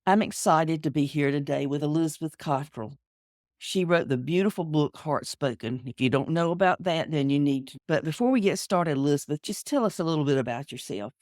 I'm excited to be here today with Elizabeth Cottrell. She wrote the beautiful book Heartspoken. If you don't know about that, then you need to. But before we get started, Elizabeth, just tell us a little bit about yourself.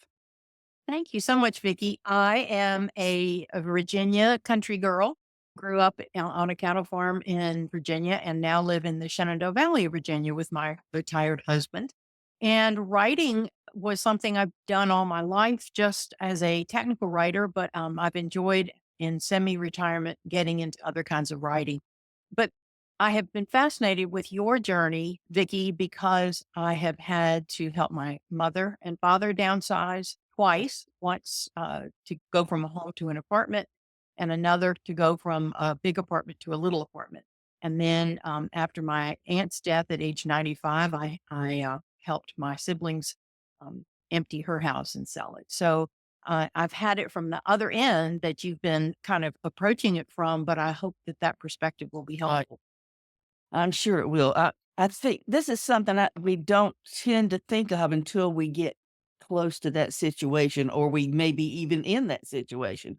Thank you so much, Vicki. I am a Virginia country girl. Grew up on a cattle farm in Virginia and now live in the Shenandoah Valley of Virginia with my retired husband. And writing was something I've done all my life just as a technical writer, but I've enjoyed in semi retirement getting into other kinds of writing. But I have been fascinated with your journey, Vicki, because I have had to help my mother and father downsize twice. Once to go from a home to an apartment, and another to go from a big apartment to a little apartment. And then after my aunt's death at age 95, I helped my siblings empty her house and sell it. So I've had it from the other end that you've been kind of approaching it from, but I hope that that perspective will be helpful. I'm sure it will. I think this is something we don't tend to think of until we get close to that situation or we may be even in that situation.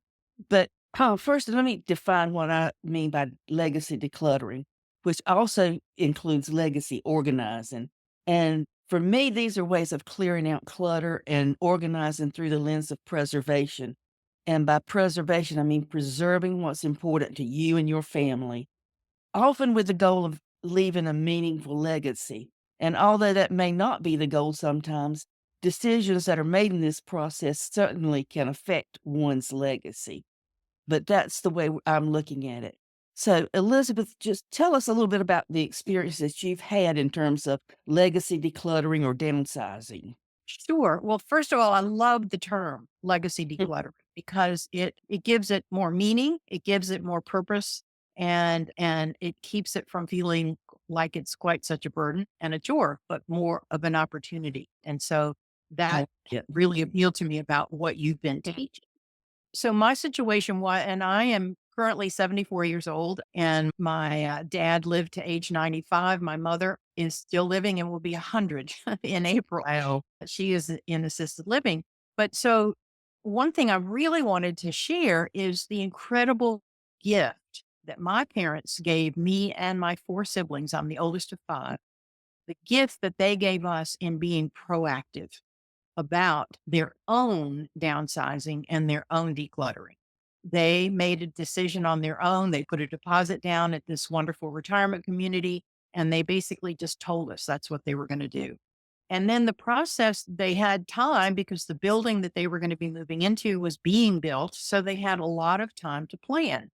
But first, let me define what I mean by legacy decluttering, which also includes legacy organizing. And for me, these are ways of clearing out clutter and organizing through the lens of preservation. And by preservation, I mean preserving what's important to you and your family, often with the goal of leaving a meaningful legacy. And although that may not be the goal sometimes, decisions that are made in this process certainly can affect one's legacy. But that's the way I'm looking at it. So, Elizabeth, just tell us a little bit about the experience that you've had in terms of legacy decluttering or downsizing. Sure. Well, first of all, I love the term legacy decluttering because it gives it more meaning, it gives it more purpose, and it keeps it from feeling like it's quite such a burden and a chore, but more of an opportunity. And so that Yeah. really appealed to me about what you've been teaching. So my situation was, and I am currently 74 years old, and my dad lived to age 95. My mother is still living and will be 100 in April. Wow. She is in assisted living. But so one thing I really wanted to share is the incredible gift that my parents gave me and my four siblings. I'm the oldest of five. The gift that they gave us in being proactive about their own downsizing and their own decluttering. They made a decision on their own. They put a deposit down at this wonderful retirement community, and they basically just told us that's what they were going to do. And then the process, they had time because the building that they were going to be moving into was being built. So they had a lot of time to plan.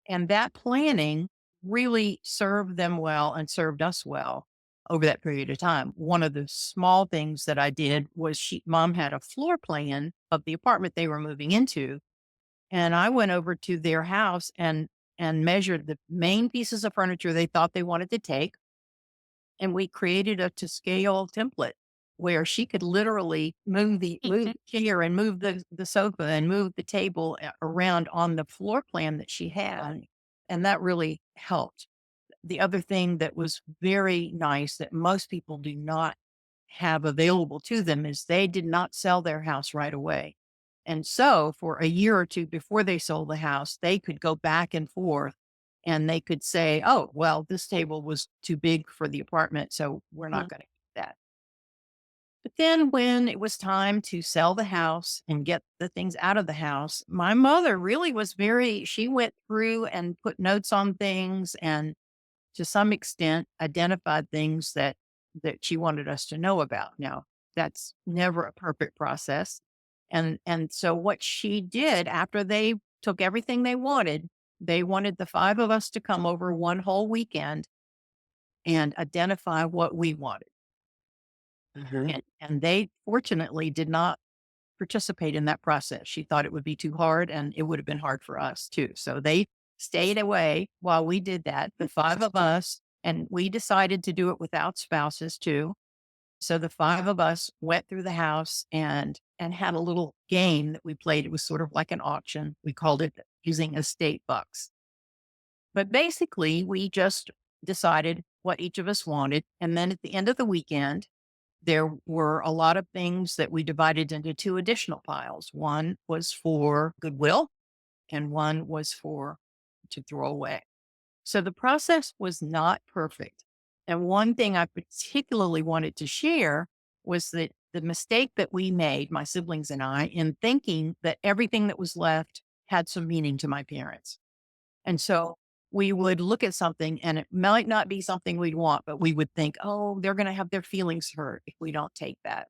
And that planning really served them well and served us well over that period of time. One of the small things that I did was mom had a floor plan of the apartment they were moving into. And I went over to their house and measured the main pieces of furniture they thought they wanted to take. And we created a to scale template where she could literally move the chair and move the sofa and move the table around on the floor plan that she had. And that really helped. The other thing that was very nice that most people do not have available to them is they did not sell their house right away. And so for a year or two before they sold the house, they could go back and forth and they could say, oh, well, this table was too big for the apartment. So we're not Mhm. going to do that. But then when it was time to sell the house and get the things out of the house, my mother really was she went through and put notes on things and to some extent identified things that she wanted us to know about. Now, that's never a perfect process. And so what she did after they took everything they wanted the five of us to come over one whole weekend and identify what we wanted. Mhm. And they fortunately did not participate in that process. She thought it would be too hard and it would have been hard for us too. So they stayed away while we did that, the five of us, and we decided to do it without spouses too. So the five of us went through the house and had a little game that we played. It was sort of like an auction. We called it using estate bucks. But basically, we just decided what each of us wanted. And then at the end of the weekend, there were a lot of things that we divided into two additional piles. One was for goodwill, and one was for to throw away. So the process was not perfect. And one thing I particularly wanted to share was that the mistake that we made, my siblings and I, in thinking that everything that was left had some meaning to my parents. And so we would look at something and it might not be something we'd want, but we would think, oh, they're going to have their feelings hurt if we don't take that.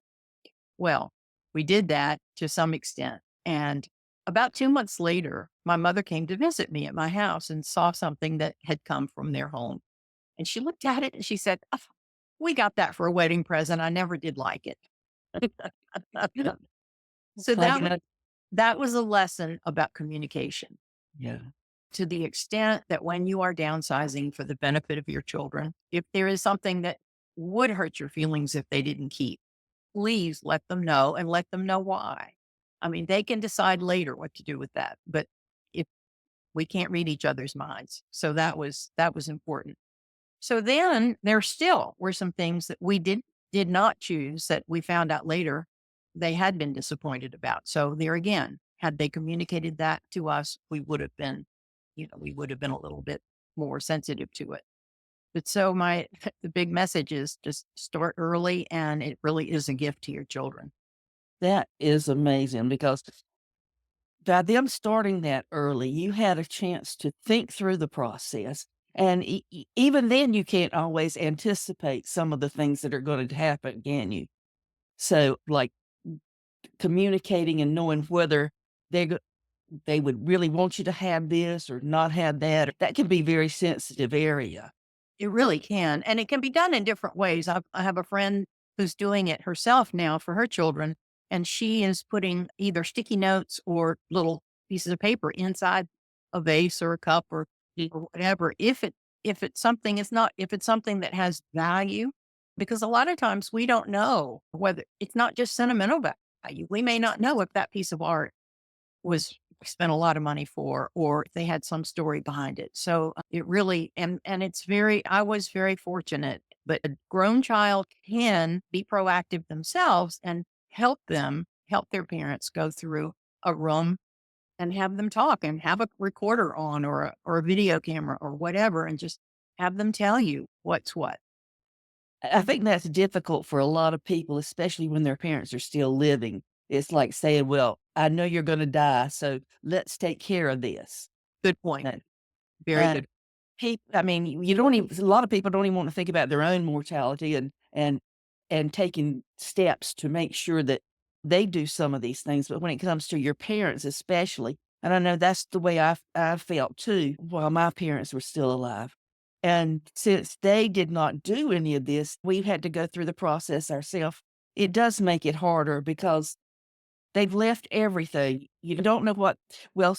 Well, we did that to some extent. And about 2 months later, my mother came to visit me at my house and saw something that had come from their home. And she looked at it and she said, "Oh, we got that for a wedding present. I never did like it." So It's like, that was a lesson about communication, yeah, to the extent that when you are downsizing for the benefit of your children, if there is something that would hurt your feelings if they didn't keep, please let them know and let them know why. I mean, they can decide later what to do with that, but if we can't read each other's minds. So that was important. So then there still were some things that we did not choose that we found out later they had been disappointed about. So there again, had they communicated that to us, we would have been, we would have been a little bit more sensitive to it. But so my the big message is just start early, and it really is a gift to your children. that is amazing because by them starting that early, you had a chance to think through the process. And even then, you can't always anticipate some of the things that are going to happen, can you? So, like communicating and knowing whether they go- they would really want you to have this or not have that, that can be very sensitive area. It really can, and it can be done in different ways. I have a friend who's doing it herself now for her children, and she is putting either sticky notes or little pieces of paper inside a vase or a cup or whatever. If it's something that has value, because a lot of times we don't know whether it's not just sentimental value. We may not know if that piece of art was spent a lot of money for, or if they had some story behind it. So it really, and it's very, I was very fortunate, but a grown child can be proactive themselves and help their parents go through a room and have them talk and have a recorder on or a video camera or whatever, and just have them tell you what's what. I think that's difficult for a lot of people, especially when their parents are still living. It's like saying, well, I know you're going to die, so let's take care of this. Good point. And, Very and good. I mean, you don't even, a lot of people don't even want to think about their own mortality and taking steps to make sure that they do some of these things. But when it comes to your parents, especially, and I know that's the way I felt too while my parents were still alive. And since they did not do any of this, we've had to go through the process ourselves. It does make it harder because they've left everything. You don't know what, well,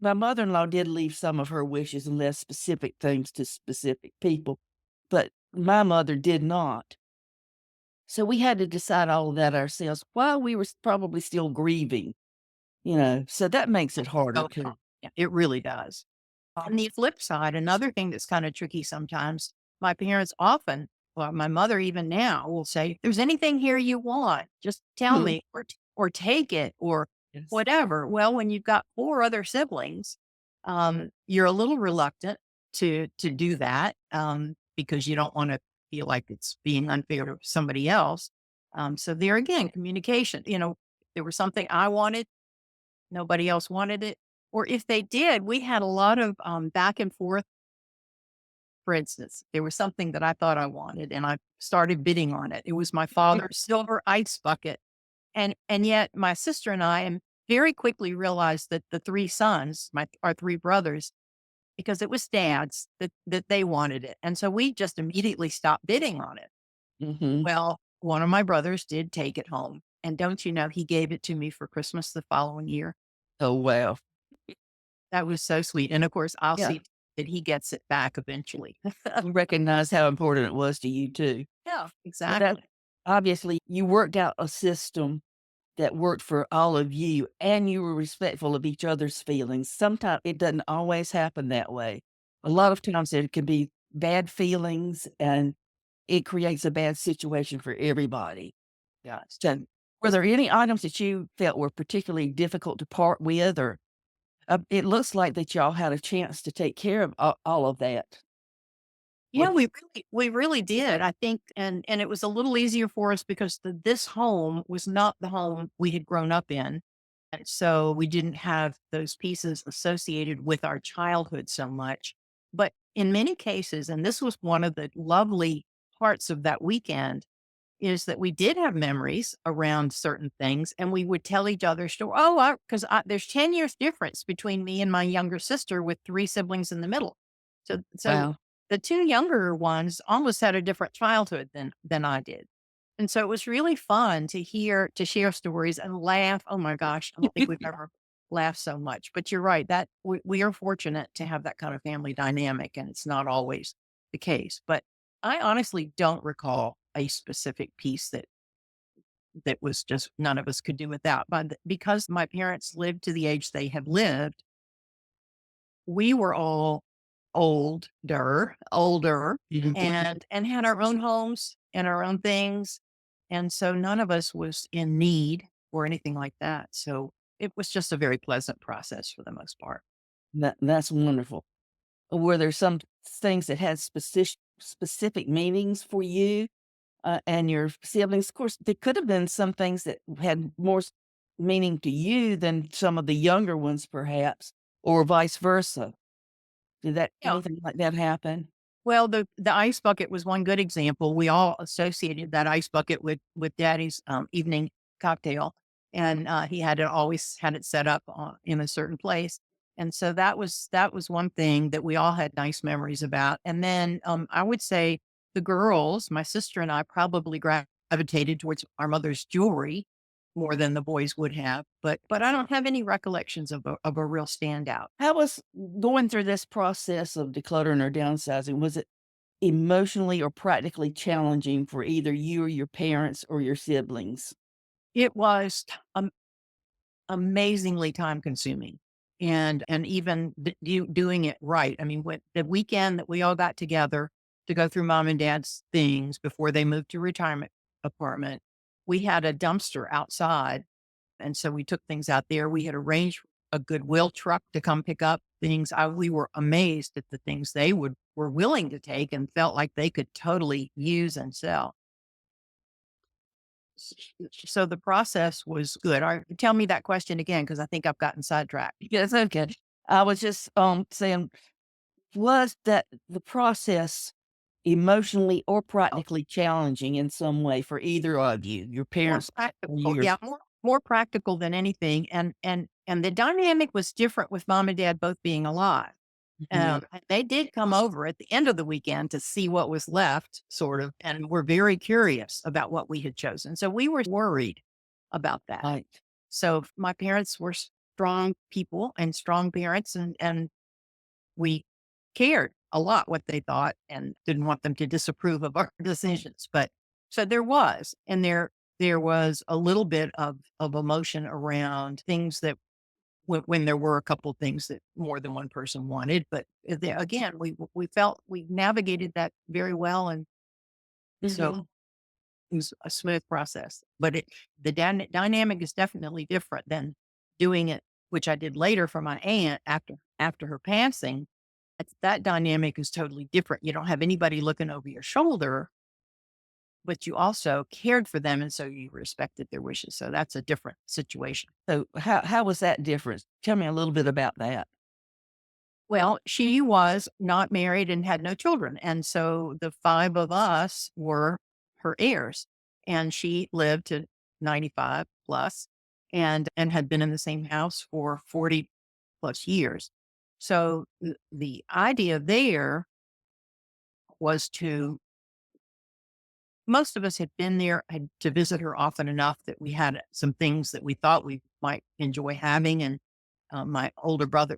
my mother-in-law did leave some of her wishes and left specific things to specific people, but my mother did not. So we had to decide all of that ourselves while we were probably still grieving, so that makes it harder So too. yeah, it really does. On the flip side, another thing that's kind of tricky sometimes, my parents often, well, my mother even now will say, "There's anything here you want, just tell Mhm. me or take it or Yes. whatever." Well, when you've got four other siblings, you're a little reluctant to do that, because you don't want to feel like it's being unfair to somebody else. So there again, communication. There was something I wanted, nobody else wanted it. Or if they did, we had a lot of back and forth. For instance, there was something that I thought I wanted and I started bidding on it. It was my father's silver ice bucket. And yet my sister and I and very quickly realized that the three sons, our three brothers, because it was dad's, that they wanted it. And so we just immediately stopped bidding on it. Mhm. Well, one of my brothers did take it home. And don't you know, he gave it to me for Christmas the following year. Oh, wow. That was so sweet, and of course, I'll Yeah. see that he gets it back eventually. You recognize how important it was to you too. Yeah, But that exactly. obviously, you worked out a system that worked for all of you, and you were respectful of each other's feelings. Sometimes it doesn't always happen that way. A lot of times there can be bad feelings, and it creates a bad situation for everybody. Yes. So, were there any items that you felt were particularly difficult to part with, or It looks like that y'all had a chance to take care of all of that. Yeah, Or we really did. I think, and it was a little easier for us because this home was not the home we had grown up in. And so we didn't have those pieces associated with our childhood so much. But in many cases, and this was one of the lovely parts of that weekend, is that we did have memories around certain things and we would tell each other stories. Oh, because there's 10 years difference between me and my younger sister with three siblings in the middle. So wow. the two younger ones almost had a different childhood than I did. And so it was really fun to share stories and laugh. Oh my gosh, I don't think we've ever laughed so much. But you're right, that we are fortunate to have that kind of family dynamic, and it's not always the case. But I honestly don't recall a specific piece that was just none of us could do without. But because my parents lived to the age they have lived, we were all older, Mhm. and had our own homes and our own things. And so none of us was in need or anything like that. So it was just a very pleasant process for the most part. That's wonderful. Were there some things that had specific meanings for you, and your siblings? Of course, there could have been some things that had more meaning to you than some of the younger ones, perhaps, or vice versa. Did that Yeah. anything like that happen? Well, the ice bucket was one good example. We all associated that ice bucket with Daddy's evening cocktail, and he had it always had it set up in a certain place, and so that was one thing that we all had nice memories about. And then I would say the girls, my sister and I, probably gravitated towards our mother's jewelry more than the boys would have, but I don't have any recollections of a real standout. How was going through this process of decluttering or downsizing? Was it emotionally or practically challenging for either you or your parents or your siblings? It was amazingly time consuming, and even doing it right. I mean, when the weekend that we all got together to go through mom and dad's things before they moved to retirement apartment, we had a dumpster outside, and so we took things out there. We had arranged a Goodwill truck to come pick up things. We were amazed at the things they were willing to take and felt like they could totally use and sell. So the process was good. Tell me that question again, because I think I've gotten sidetracked. Yes, okay. I was just saying, was that the process emotionally or Oh, practically challenging in some way for either of you, your more parents or practical. yours? Yeah, more practical than anything. And the dynamic was different with mom and dad both being alive. Mhm. And they did come over at the end of the weekend to see what was left, sort of, and were very curious about what we had chosen. So we were worried about that. Right. So my parents were strong people and strong parents, and we cared a lot what they thought and didn't want them to disapprove of our decisions. But so there was a little bit of emotion around things that when there were a couple things that more than one person wanted. But again, we felt we navigated that very well, and so Mhm. it was a smooth process. But the dynamic is definitely different than doing it, which I did later for my aunt after her passing. That dynamic is totally different. You don't have anybody looking over your shoulder, but you also cared for them, and so you respected their wishes. So that's a different situation. So how was that different? Tell me a little bit about that. Well, she was not married and had no children, and so the 5 of us were her heirs, and she lived to 95 plus and had been in the same house for 40 plus years. So the idea there was to most of us had been there, had to visit her often enough that we had some things that we thought we might enjoy having, and my older brother,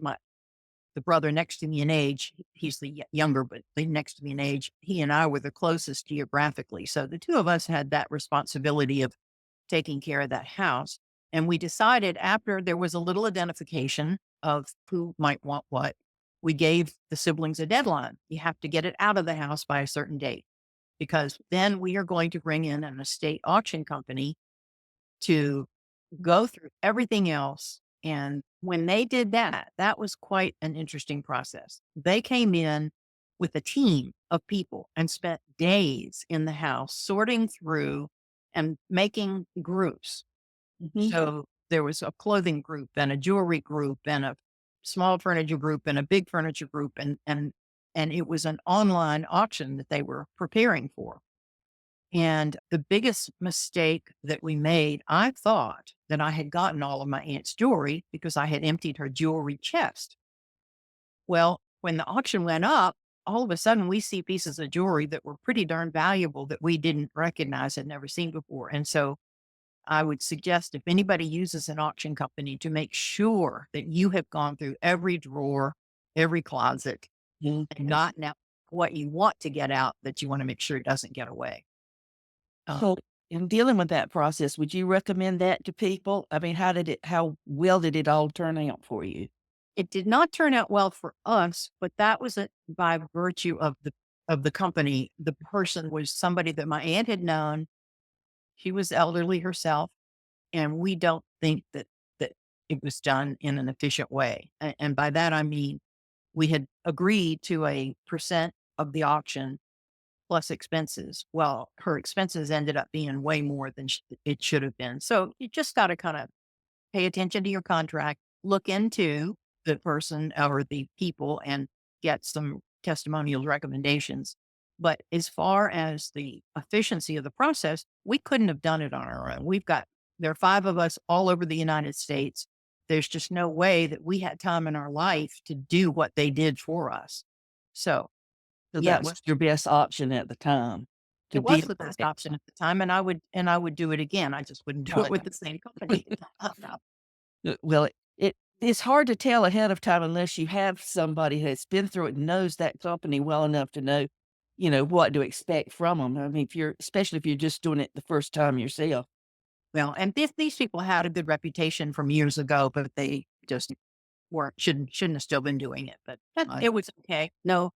the brother next to me in age, he's the younger, but the next to me in age, he and I were the closest geographically. So the two of us had that responsibility of taking care of that house. And we decided after there was a little identification of who might want what, we gave the siblings a deadline. You have to get it out of the house by a certain date, because then we are going to bring in an estate auction company to go through everything else And when they did that, that was quite an interesting process. They came in with a team of people and spent days in the house sorting through and making groups. Mhm. So there was a clothing group and a jewelry group and a small furniture group and a big furniture group, and it was an online auction that they were preparing for. And the biggest mistake that we made, I thought that I had gotten all of my aunt's jewelry because I had emptied her jewelry chest. Well, when the auction went up, all of a sudden we see pieces of jewelry that were pretty darn valuable that we didn't recognize, had never seen before. And so I would suggest if anybody uses an auction company to make sure that you have gone through every drawer, every closet, Mhm. and gotten out what you want to get out, that you want to make sure it doesn't get away. Uh, So, in dealing with that process, would you recommend that to people? I mean, how well did it all turn out for you? it did not turn out well for us, but that was by virtue of the company. The person was somebody that my aunt had known. She was elderly herself, and we don't think that it was done in an efficient way. And by that I mean we had agreed to a percent of the auction plus expenses. Well, her expenses ended up being way more than it should have been. So you just got to kind of pay attention to your contract, look into the person or the people and get some testimonials, recommendations. But as far as the efficiency of the process, we couldn't have done it on our own. There are 5 of us all over the United States. There's just no way that we had time in our life to do what they did for us. So, So that yes, was your best option at the time to it was deal the with best it. option at the time, and I would do it again. I just wouldn't do it with the same company. Well, it's hard to tell ahead of time unless you have somebody that's been through it and knows that company well enough to know, what to expect from them. I mean, especially if you're just doing it the first time yourself. Well, and these people had a good reputation from years ago, but they just weren't shouldn't have still been doing it. But Right. it was okay. No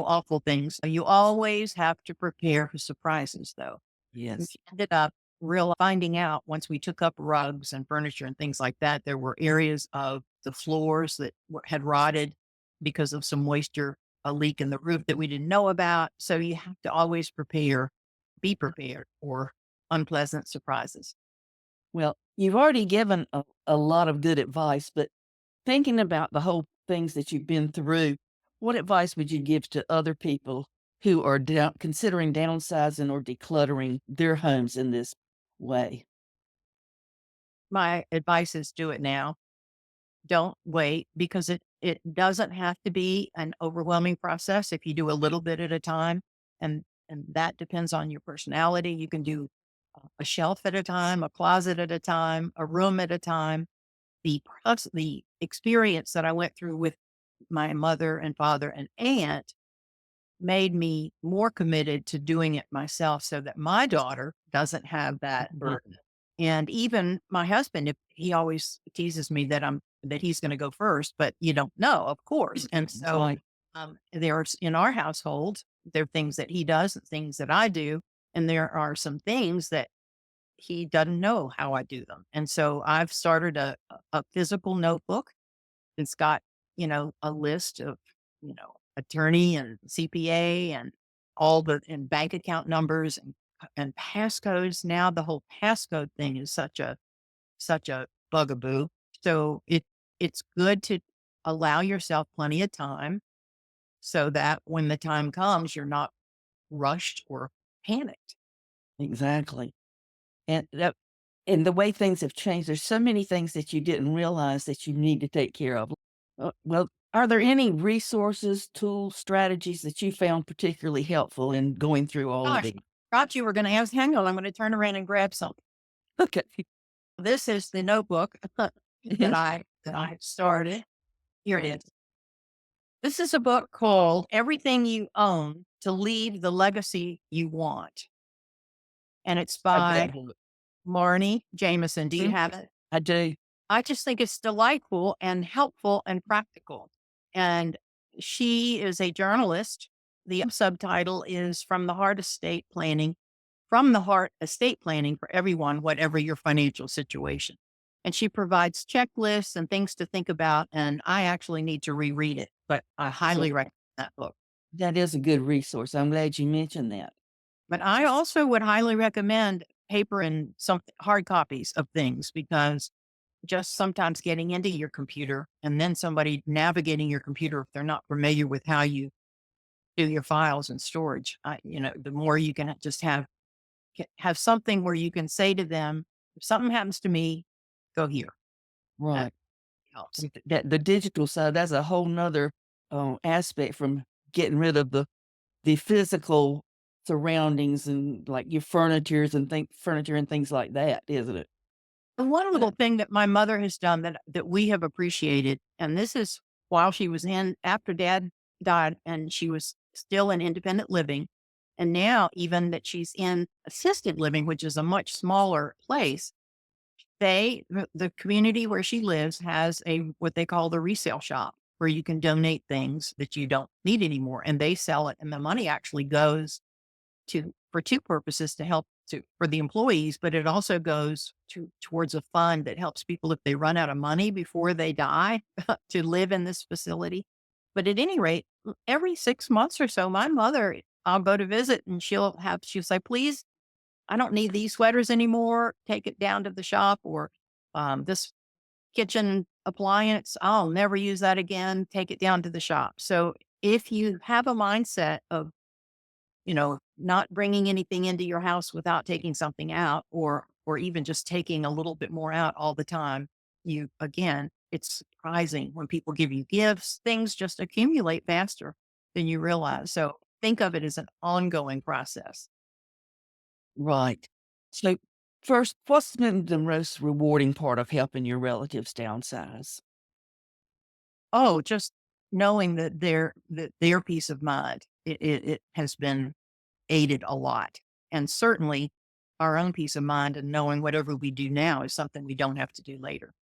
awful things. You always have to prepare for surprises, though. We Yes. ended up real finding out once we took up rugs and furniture and things like that, there were areas of the floors that had rotted because of some moisture, a leak in the roof that we didn't know about. So you have to always be prepared for unpleasant surprises. Well, you've already given a lot of good advice, but thinking about the whole things that you've been through, what advice would you give to other people who are considering downsizing or decluttering their homes in this way? My advice is do it now. Don't wait because it doesn't have to be an overwhelming process if you do a little bit at a time, and that depends on your personality. You can do a shelf at a time, a closet at a time, a room at a time. The experience that I went through with my mother and father and aunt made me more committed to doing it myself so that my daughter doesn't have that Mhm. burden. And even my husband, if he always teases me that he's going to go first, but you don't know, of course. And That's so right. there's in our household, there are things that he does and things that I do. And there are some things that he doesn't know how I do them. And so I've started a physical notebook. It's got, a list of, attorney and CPA and all the and bank account numbers and passcodes. Now the whole passcode thing is such a bugaboo. So it's good to allow yourself plenty of time so that when the time comes, you're not rushed or panicked. Exactly. And the way things have changed, there's so many things that you didn't realize that you need to take care of. Well, are there any resources, tools, strategies that you found particularly helpful in going through all of Gosh, it? thought you were going to ask. Hang on, I'm going to turn around and grab something. Okay. This is the notebook that Yes. I started. Here it is. This is a book called Everything You Own to Leave the Legacy You Want. And it's I've read by that book. Marnie Jameson. Do you Mhm. have it? I do. I just think it's delightful and helpful and practical. And she is a journalist. The subtitle is From the Heart Estate Planning for Everyone, Whatever Your Financial Situation. And she provides checklists and things to think about. And I actually need to reread it, but I So highly recommend that book. that is a good resource. I'm glad you mentioned that. But I also would highly recommend paper and some hard copies of things because just sometimes getting into your computer and then somebody navigating your computer if they're not familiar with how you do your files and storage, the more you can just have something where you can say to them, if something happens to me, go here. That Right. helps. That the digital side, that's a whole nother aspect from getting rid of the physical surroundings and like your furniture and things like that, isn't it? And one Yeah. little thing that my mother has done that we have appreciated, and this is while she was in after dad died and she was still in independent living. And now even that she's in assisted living, which is a much smaller place, the community where she lives has a what they call the resale shop where you can donate things that you don't need anymore and they sell it and the money actually goes to for two purposes to help to for the employees, but it also goes towards a fund that helps people if they run out of money before they die to live in this facility. But at any rate, every 6 months or so, my mother, I'll go to visit and she'll say, please, I don't need these sweaters anymore. Take it down to the shop or this kitchen appliance. I'll never use that again. Take it down to the shop. So if you have a mindset of not bringing anything into your house without taking something out or even just taking a little bit more out all the time. It's surprising when people give you gifts, things just accumulate faster than you realize. So think of it as an ongoing process. Right. So first, what's been the most rewarding part of helping your relatives downsize? Oh, just knowing that their peace of mind, it has been aided a lot. And certainly our own peace of mind and knowing whatever we do now is something we don't have to do later.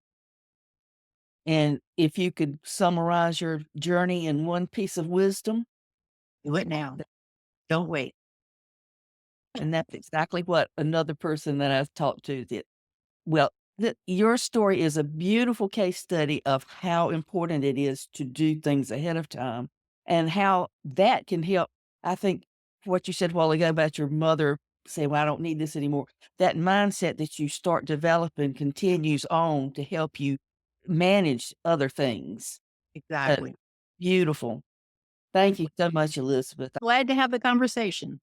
And if you could summarize your journey in one piece of wisdom, Do it now. Don't wait. and that's exactly what another person that I've talked to did. Well, your story is a beautiful case study of how important it is to do things ahead of time and how that can help. I think what you said a while ago about your mother saying, well, I don't need this anymore. That mindset that you start developing continues on to help you manage other things. Uh, Exactly. Beautiful. Thank you so much, Elizabeth. Glad to have the conversation.